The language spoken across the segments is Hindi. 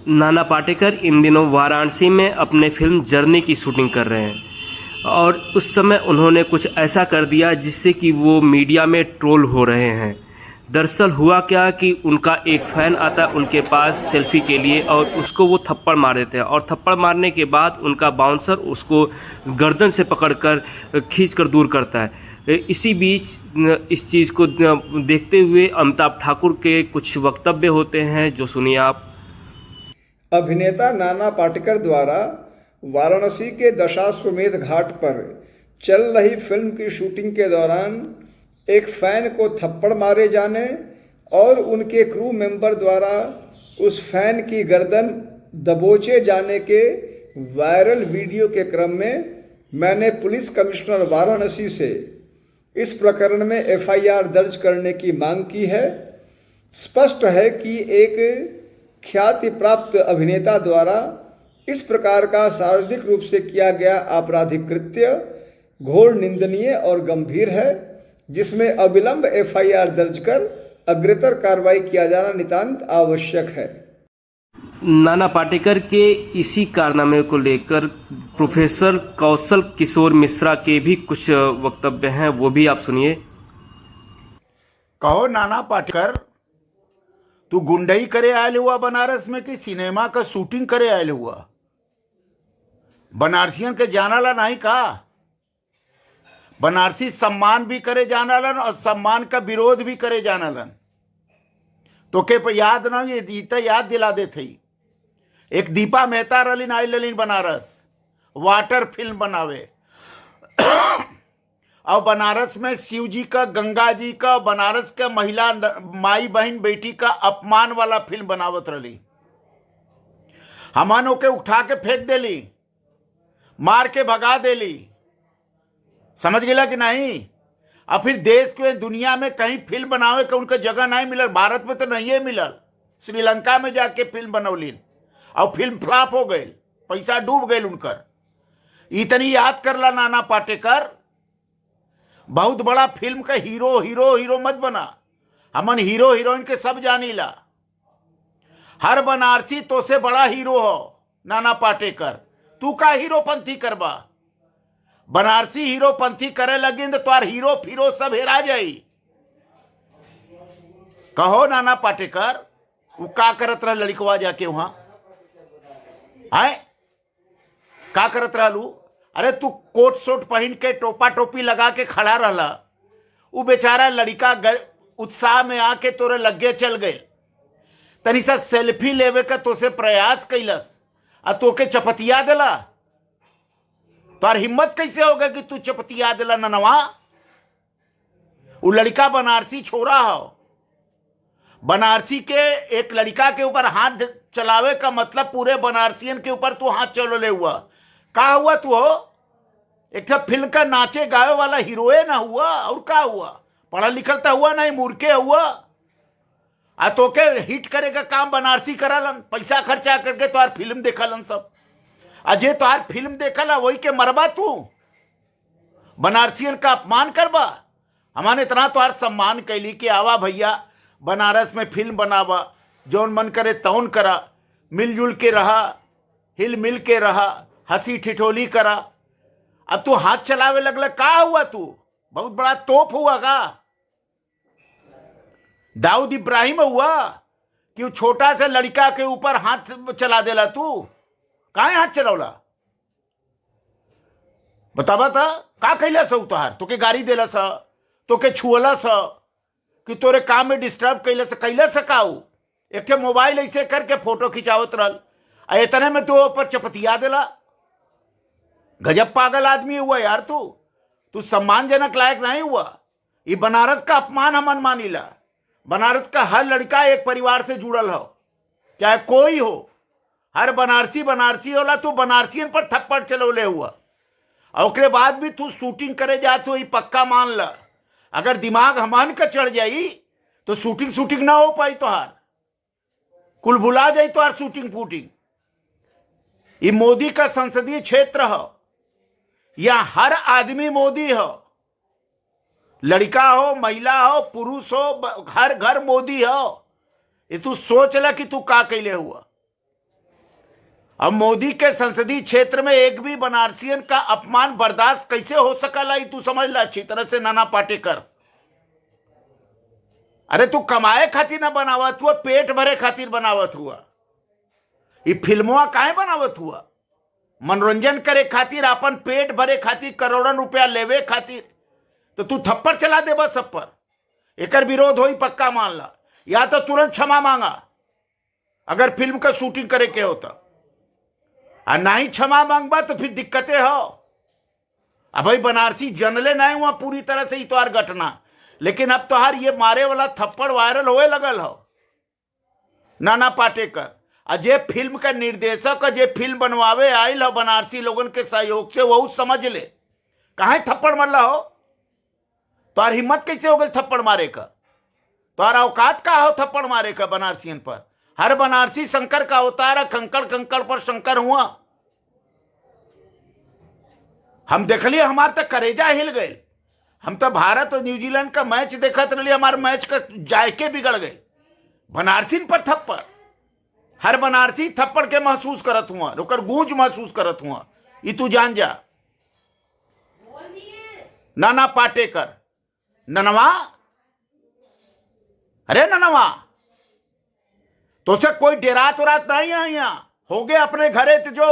नाना पाटेकर इन दिनों वाराणसी में अपने फिल्म जर्नी की शूटिंग कर रहे हैं और उस समय उन्होंने कुछ ऐसा कर दिया जिससे कि वो मीडिया में ट्रोल हो रहे हैं। दरअसल हुआ क्या कि उनका एक फ़ैन आता है उनके पास सेल्फी के लिए और उसको वो थप्पड़ मार देते हैं और थप्पड़ मारने के बाद उनका बाउंसर उसको गर्दन से पकड़कर खींचकर दूर करता है। इसी बीच इस चीज़ को देखते हुए अमिताभ ठाकुर के कुछ वक्तव्य होते हैं, जो सुनिए आप। अभिनेता नाना पाटेकर द्वारा वाराणसी के दशाश्वमेध घाट पर चल रही फिल्म की शूटिंग के दौरान एक फैन को थप्पड़ मारे जाने और उनके क्रू मेंबर द्वारा उस फैन की गर्दन दबोचे जाने के वायरल वीडियो के क्रम में मैंने पुलिस कमिश्नर वाराणसी से इस प्रकरण में एफआईआर दर्ज करने की मांग की है। स्पष्ट है कि एक ख्याति प्राप्त अभिनेता द्वारा इस प्रकार का सार्वजनिक रूप से किया गया आपराधिक कृत्य घोर निंदनीय और गंभीर है, जिसमें अविलंब एफआईआर दर्ज कर अग्रेतर कार्रवाई किया जाना नितांत आवश्यक है। नाना पाटेकर के इसी कारनामे को लेकर प्रोफेसर कौशल किशोर मिश्रा के भी कुछ वक्तव्य हैं, वो भी आप सुनिए। कहो नाना पाटेकर, तू गुंडई करे आयल हुआ बनारस में कि सिनेमा का शूटिंग करे आयल हुआ? बनारसियन के जानाला नहीं का? बनारसी सम्मान भी करे जानालन और सम्मान का विरोध भी करे जानालन। तो के याद ना, ये दीता याद दिला दे थी। एक दीपा मेहता रलीन आई ललीन बनारस वाटर फिल्म बनावे और बनारस में शिव जी का, गंगा जी का, बनारस का महिला माई बहन बेटी का अपमान वाला फिल्म बनावत रही। हमन ओके उठा के फेंक देली, मार के भगा देली, समझ गया कि नहीं? और फिर देश के दुनिया में कहीं फिल्म बनावे का उनका जगह नहीं मिलल। भारत में तो नहीं है मिलल, श्रीलंका में जाके फिल्म बनौलीन और फिल्म फ्लॉप हो गई, पैसा डूब गए उनकर। इतनी याद करला नाना पाटेकर, बहुत बड़ा फिल्म का हीरो हीरो हीरो मत बना। हमन हीरो हीरोइन के सब जानीला। हर बनारसी तो से बड़ा हीरो हो नाना पाटेकर। तू का हीरोपंथी करबा? बनारसी हीरोपंथी करे लगी तो तार हीरो फिरो सब हेरा जाई। कहो नाना पाटेकर, वो का करत रहा लड़कवा जाके वहां? आए का करत रहलू? अरे तू कोट सोट पहन के टोपा टोपी लगा के खड़ा रहला, वो बेचारा लड़का उत्साह में आके तोरे लगे चल गए। तनी सा सेल्फी लेवे का तो से प्रयास कैलस आ तोके चपतिया देला। तार हिम्मत कैसे होगा कि तू चपतिया दिला ननवा? वो लड़का बनारसी छोरा हो। बनारसी के एक लड़का के ऊपर हाथ चलावे का मतलब पूरे बनारसियन के ऊपर तू हाथ चलो हुआ। का हुआ तू हो? एक फिल्म का नाचे गावे वाला हीरोइन हुआ और का हुआ? पढ़ा लिखल तो हुआ नहीं, मूर्खे हुआ। आ तो के हिट करे का काम बनारसी करालन, पैसा खर्चा करके तो फिल्म देखलन सब। अजय तो यार फिल्म देखला वही के मरबा तू? बनारसियन का अपमान करबा? हमारे इतना तो यार सम्मान कैली कि आवा भैया बनारस में फिल्म बनावा, जौन मन करे तौन करा, मिलजुल के रहा, हिल मिल के रहा, हंसी ठिठोली करा। अब तू हाथ चलावे लगल, का हुआ तू? बहुत बड़ा तोप हुआ का? दाऊद इब्राहिम हुआ कि वो छोटा सा लड़का के ऊपर हाथ चला देला तू? काहे हाथ चलौला? बतावा था का कैला सा उतार? तो के गाड़ी देला सा, तो के छुअला सा कि तोरे काम में डिस्टर्ब कैला सा काऊ? एक मोबाइल ऐसे करके फोटो खिंचावत रहल, इतने में तू ऊपर चपतिया देला। गजब पागल आदमी हुआ यार तू। तू सम्मानजनक लायक नहीं हुआ। ये बनारस का अपमान हमन मानीला। बनारस का हर लड़का एक परिवार से जुड़ल हो, चाहे कोई हो। हर बनारसी बनारसी होला। तू बनारसियन पर थप्पड़ चलौले हुआ और उसके बाद भी तू शूटिंग करे जात हो। ये पक्का मान ला, अगर दिमाग हमन का चढ़ जाई तो शूटिंग ना हो पाई। तोहार कुल भुला जाई तोहार शूटिंग फूटिंग। ये मोदी का संसदीय क्षेत्र हो, या हर आदमी मोदी हो, लड़का हो, महिला हो, पुरुष हो, हर घर मोदी हो। ये तू सोच ला कि तू का कैले हुआ। अब मोदी के संसदीय क्षेत्र में एक भी बनारसियन का अपमान बर्दाश्त कैसे हो सकला, ई तू समझ ला अच्छी तरह से नाना पाटेकर। अरे तू कमाए खातिर ना बनावत हुआ, पेट भरे खातिर बनावत हुआ। ये फिल्मवा काहे बनावत हुआ? मनोरंजन करे खातिर, अपन पेट भरे खातिर, करोड़ों रुपया लेवे खातिर। तो तू थप्पड़ चला दे बस सब पर। एकर विरोध होई पक्का मान ला, या तो तुरंत क्षमा मांगा अगर फिल्म का शूटिंग करे के होता, और ना ही क्षमा मांगबा तो फिर दिक्कतें हो। अब भाई बनारसी जनले नहीं हुआ पूरी तरह से इतवार घटना, लेकिन अब तो हर ये मारे वाला थप्पड़ वायरल होए लगल हो। नाना पाटेकर अजय फिल्म का निर्देशक, अजय फिल्म बनवावे आयल हो बनारसी लोगन के सहयोग से, वह समझ ले कहा थप्पड़ मरला हो। तोहर हिम्मत कैसे हो गई थप्पड़ मारे का? तोहर औकात का हो थप्पड़ मारे का बनारसियन पर? हर बनारसी शंकर का अवतार है, कंकड़ कंकड़ पर शंकर हुआ। हम देखलिए, हमार तक करेजा हिल गए। हम तो भारत और न्यूजीलैंड का मैच देखत रही, हमारे मैच का जायके बिगड़ गए। बनारसी पर थप्पड़, हर बनारसी थप्पड़ के महसूस करत हुआ, ओकर गूंज महसूस करत हुआ। ये तू जान जा। नाना पाटेकर ननवा, अरे ननवा तो से कोई डेरात उरात नहीं है। यहाँ हो गए अपने घरे तो जो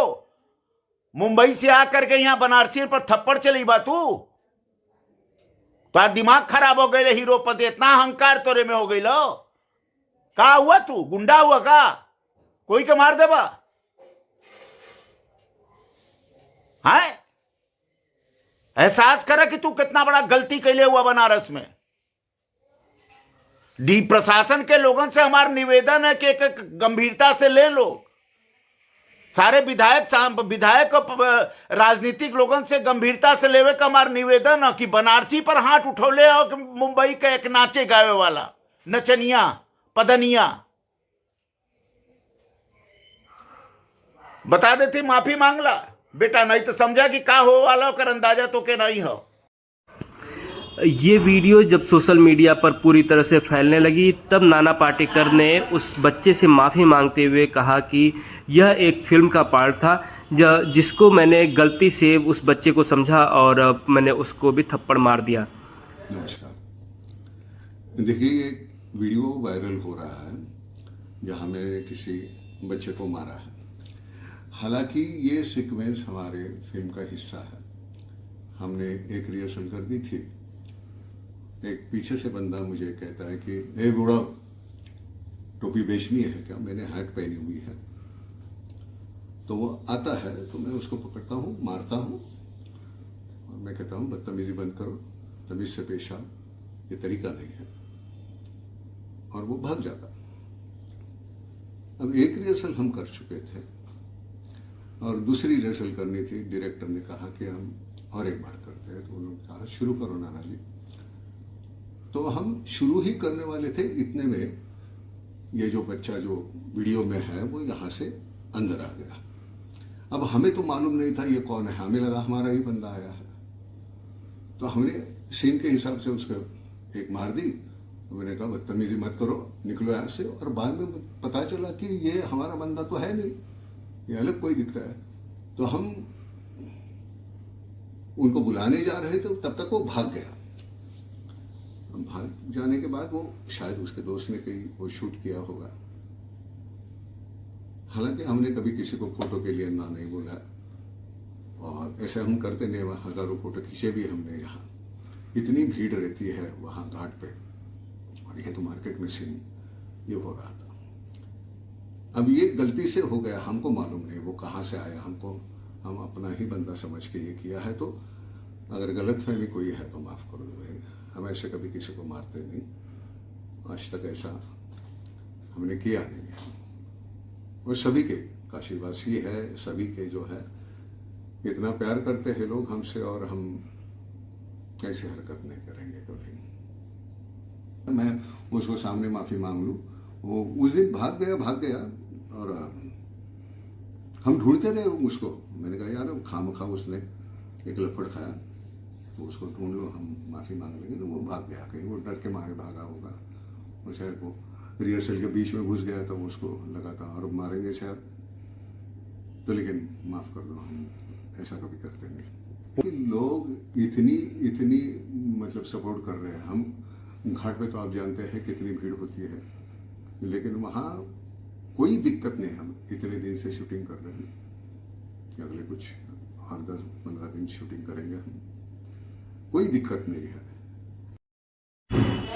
मुंबई से आकर के यहाँ बनारसी पर थप्पड़ चली बा तू, तो दिमाग खराब हो गए हीरो पते, इतना अहंकार तोरे में हो गई लो। का हुआ तू गुंडा हुआ का? कोई के मार देबा? है एहसास करा कि तू कितना बड़ा गलती कैले हुआ बनारस में। डी प्रशासन के लोगों से हमारा निवेदन है कि एक गंभीरता से ले लो। सारे विधायक राजनीतिक लोगों से गंभीरता से लेवे का हमारा निवेदन है कि बनारसी पर हाथ उठौले हो कि मुंबई का एक नाचे गावे वाला नचनिया पदनिया। बता देती माफी मांगला बेटा, नहीं तो समझा कि का हो वाला कर अंदाजा तो के नहीं हो। ये वीडियो जब सोशल मीडिया पर पूरी तरह से फैलने लगी, तब नाना पाटेकर ने उस बच्चे से माफ़ी मांगते हुए कहा कि यह एक फिल्म का पार्ट था जिसको मैंने गलती से उस बच्चे को समझा और मैंने उसको भी थप्पड़ मार दिया। नमस्कार। देखिए, एक वीडियो वायरल हो रहा है जहाँ मैंने किसी बच्चे को मारा है। हालांकि ये सीक्वेंस हमारे फिल्म का हिस्सा है। हमने एक रिहर्सल कर दी थी। एक पीछे से बंदा मुझे कहता है कि ए बूढ़ा, टोपी बेचनी है क्या? मैंने हैट पहनी हुई है। तो वो आता है तो मैं उसको पकड़ता हूँ, मारता हूँ और मैं कहता हूँ बदतमीजी बंद करो, तमीज से पेश आओ, ये तरीका नहीं है। और वो भाग जाता। अब एक रिहर्सल हम कर चुके थे और दूसरी रिहर्सल करनी थी। डायरेक्टर ने कहा कि हम और एक बार करते हैं, तो उन्होंने कहा शुरू करो नाना जी। तो हम शुरू ही करने वाले थे, इतने में ये जो बच्चा जो वीडियो में है वो यहाँ से अंदर आ गया। अब हमें तो मालूम नहीं था ये कौन है, हमें लगा हमारा ही बंदा आया है। तो हमने सीन के हिसाब से उसको एक मार दी। मैंने कहा बदतमीजी मत करो, निकलो यहाँ से। और बाद में पता चला कि ये हमारा बंदा तो है नहीं, ये अलग कोई दिखता है। तो हम उनको बुलाने जा रहे थे, तब तक वो भाग गया। भाग जाने के बाद वो शायद उसके दोस्त ने कहीं वो शूट किया होगा। हालांकि हमने कभी किसी को फोटो के लिए ना नहीं बोला, और ऐसे हम करते नहीं। हजारों फोटो खींचे भी हमने। यहाँ इतनी भीड़ रहती है वहाँ घाट पे, और ये तो मार्केट में सीन ये हो रहा था। अब ये गलती से हो गया, हमको मालूम नहीं वो कहाँ से आया। हम अपना ही बंदा समझ के ये किया है। तो अगर गलतफहमी कोई है तो माफ़ कर दो भाई, हम ऐसे कभी किसी को मारते नहीं, आज तक ऐसा हमने किया नहीं है। वो सभी के काशीवासी है, सभी के जो है इतना प्यार करते हैं लोग हमसे, और हम ऐसी हरकत नहीं करेंगे कभी। मैं उसको सामने माफ़ी मांग लूँ। वो उस दिन भाग गया और हम ढूंढते रहे उसको। मैंने कहा यार खामखा उसने एक लफड़ खाया, तो उसको ढूंढ लो, हम माफ़ी मांग लेंगे। तो वो भाग गया, कहीं वो डर के मारे भागा होगा। वो शायद वो रिहर्सल के बीच में घुस गया, तो उसको लगा था और मारेंगे शायद। तो लेकिन माफ़ कर दो, हम ऐसा कभी करते नहीं कि लोग इतनी मतलब सपोर्ट कर रहे हैं। हम घाट पे तो आप जानते हैं कितनी भीड़ होती है, लेकिन वहाँ कोई दिक्कत नहीं। हम इतने दिन से शूटिंग कर रहे हैं कि अगले कुछ 8, 10, 15 दिन शूटिंग करेंगे हम, कोई दिक्कत नहीं है।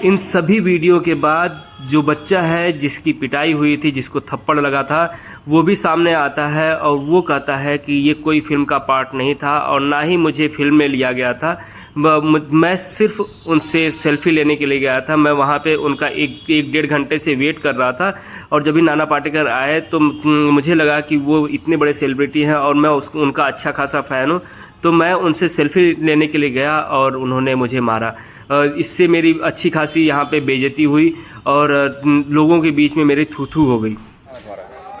इन सभी वीडियो के बाद जो बच्चा है जिसकी पिटाई हुई थी, जिसको थप्पड़ लगा था, वो भी सामने आता है और वो कहता है कि ये कोई फिल्म का पार्ट नहीं था और ना ही मुझे फिल्म में लिया गया था। मैं सिर्फ उनसे सेल्फी लेने के लिए गया था। मैं वहाँ पे उनका एक 1.5 घंटे से वेट कर रहा था और जब भी नाना पाटेकर आए तो मुझे लगा कि वो इतने बड़े सेलिब्रिटी हैं और मैं उनका अच्छा खासा फ़ैन हूँ, तो मैं उनसे सेल्फी लेने के लिए गया और उन्होंने मुझे मारा। इससे मेरी अच्छी खासी यहाँ पे बेइज्जती हुई और लोगों के बीच में मेरी थू-थू हो गई।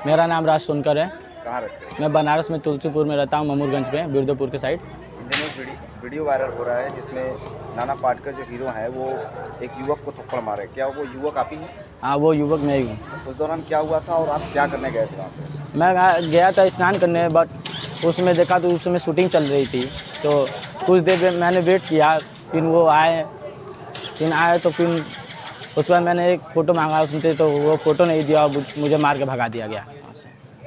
मेरा नाम राज सोनकर है। कहाँ रहते हैं? मैं बनारस में तुलसीपुर में रहता हूँ, ममूरगंज में, बिरदोपुर के साइड। इन दिनों वीडियो वायरल हो रहा है जिसमें नाना पाटेकर जो हीरो हैं वो एक युवक को थप्पड़ मारे। क्या वो युवक आप ही हैं? हाँ, वो युवक मैं ही हूँ। उस दौरान क्या हुआ था और आप क्या करने गए थे वहाँ पे? मैं गया था स्नान करने, बट उसमें देखा तो उस समय शूटिंग चल रही थी, तो कुछ देर मैंने वेट किया, फिर वो आए तो फिर उसके बाद मैंने एक फ़ोटो मांगा उनसे, तो वो फ़ोटो नहीं दिया और मुझे मार के भगा दिया गया।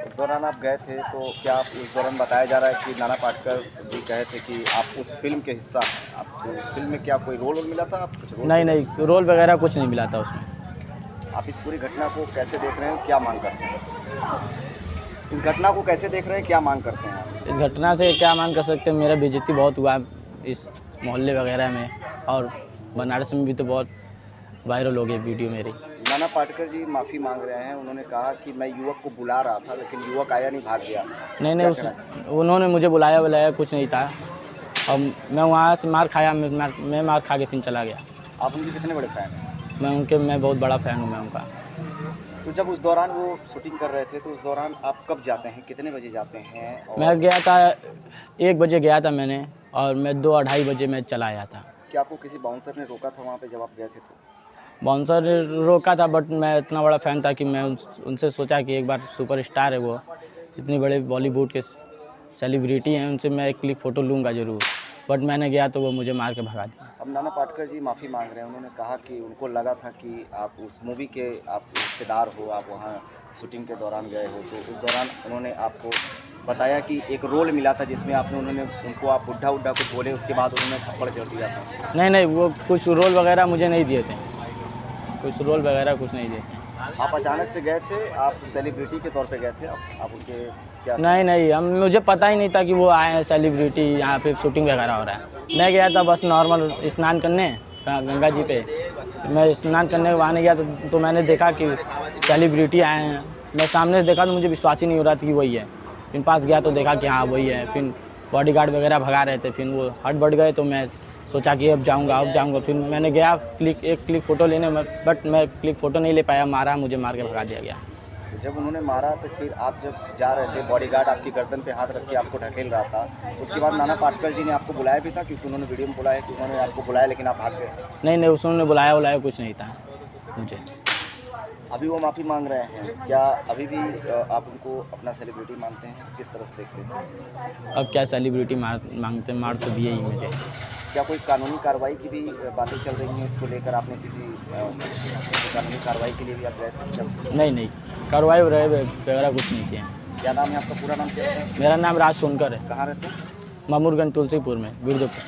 उस दौरान आप गए थे तो क्या आप उस दौरान बताया जा रहा है कि नाना पाटेकर जी कहे थे कि आप उस फिल्म के हिस्सा, आपको उस फिल्म में क्या कोई रोल मिला था? आप कुछ रोल? नहीं, रोल वगैरह कुछ नहीं मिला था उसमें। आप इस पूरी घटना को कैसे देख रहे हैं, क्या मांग करते हैं? इस घटना को कैसे देख रहे हैं, क्या मांग करते हैं आप? इस घटना से क्या मांग कर सकते हैं? मेरा बेइज्जती बहुत हुआ इस मोहल्ले वगैरह में, और बनारस में भी तो बहुत वायरल हो गई वीडियो मेरी। नाना पाटेकर जी माफ़ी मांग रहे हैं। उन्होंने कहा कि मैं युवक को बुला रहा था लेकिन युवक आया नहीं, भाग गया। नहीं, उन्होंने मुझे बुलाया कुछ नहीं था, और मैं वहाँ से मार खाया, मैं मार खा के फिर चला गया। आप उनके कितने बड़े फ़ैन हैं? मैं बहुत बड़ा फ़ैन हूँ मैं उनका। तो जब उस दौरान वो शूटिंग कर रहे थे तो उस दौरान आप कब जाते हैं, कितने बजे जाते हैं? और मैं गया था 1 बजे गया था मैंने, और मैं 2-2:30 बजे मैं चला आया था। क्या आपको किसी बाउंसर ने रोका था वहाँ पे जब आप गए थे तो? बाउंसर रोका था, बट मैं इतना बड़ा फ़ैन था कि मैं उनसे सोचा कि एक बार सुपरस्टार है वो, इतने बड़े बॉलीवुड के सेलिब्रिटी हैं, उनसे मैं एक क्लिक फ़ोटो लूँगा ज़रूर, बट मैंने गया तो वो मुझे मार के भगा दिया। अब नाना पाटेकर जी माफ़ी मांग रहे हैं। उन्होंने कहा कि उनको लगा था कि आप उस मूवी के आप हिस्सेदार हो, आप वहाँ शूटिंग के दौरान गए हो, तो उस दौरान उन्होंने आपको बताया कि एक रोल मिला था जिसमें उनको आप बुढ़ा कुछ बोले, उसके बाद उन्होंने थप्पड़ जड़ दिया था। नहीं, वो कुछ रोल वगैरह मुझे नहीं दिए थे, कुछ रोल वगैरह कुछ नहीं दिए। आप अचानक से गए थे, आप सेलिब्रिटी के तौर पे गए थे, आप उनके क्या? नहीं, मुझे पता ही नहीं था कि वो आए हैं सेलिब्रिटी, यहाँ पे शूटिंग वगैरह हो रहा है। मैं गया था बस नॉर्मल स्नान करने गंगा जी पे। मैं स्नान करने वहाँ गया तो मैंने देखा कि सेलिब्रिटी आए हैं। मैं सामने से देखा तो मुझे विश्वास ही नहीं हो रहा था कि वही है। फिर पास गया तो देखा कि हाँ वही है। फिर बॉडीगार्ड वगैरह भगा रहे थे, फिर वो हट बढ़ गए, तो मैं सोचा कि अब जाऊँगा। फिर मैंने गया एक क्लिक फ़ोटो लेने में, बट मैं क्लिक फ़ोटो नहीं ले पाया, मारा, मुझे मार के भगा दिया गया। तो जब उन्होंने मारा तो फिर आप जब जा रहे थे, बॉडीगार्ड आपकी गर्दन पे हाथ रख के आपको ढकेल रहा था, उसके बाद नाना पाटेकर जी ने आपको बुलाया भी था? क्योंकि उन्होंने वीडियो में बोला है कि उन्होंने आपको बुलाया लेकिन आप भाग गए। नहीं, उन्होंने बुलाया कुछ नहीं था मुझे। अभी वो माफ़ी मांग रहे हैं, क्या अभी भी आप उनको अपना सेलिब्रिटी मानते हैं? किस तरह से देखते हैं? अब क्या सेलिब्रिटी मांगते, मार तो दिए ही मुझे। क्या कोई कानूनी कार्रवाई की भी बातें चल रही हैं इसको लेकर? आपने किसी कानूनी कार्रवाई के लिए भी आप गए थे जब? नहीं, कार्रवाई वगैरह कुछ नहीं किए। क्या नाम है आपका? पूरा नाम क्या है? मेरा नाम राज सोनकर है। कहाँ रहते हैं? ममूरगंज तुलसीपुर में, बिरदोपुर।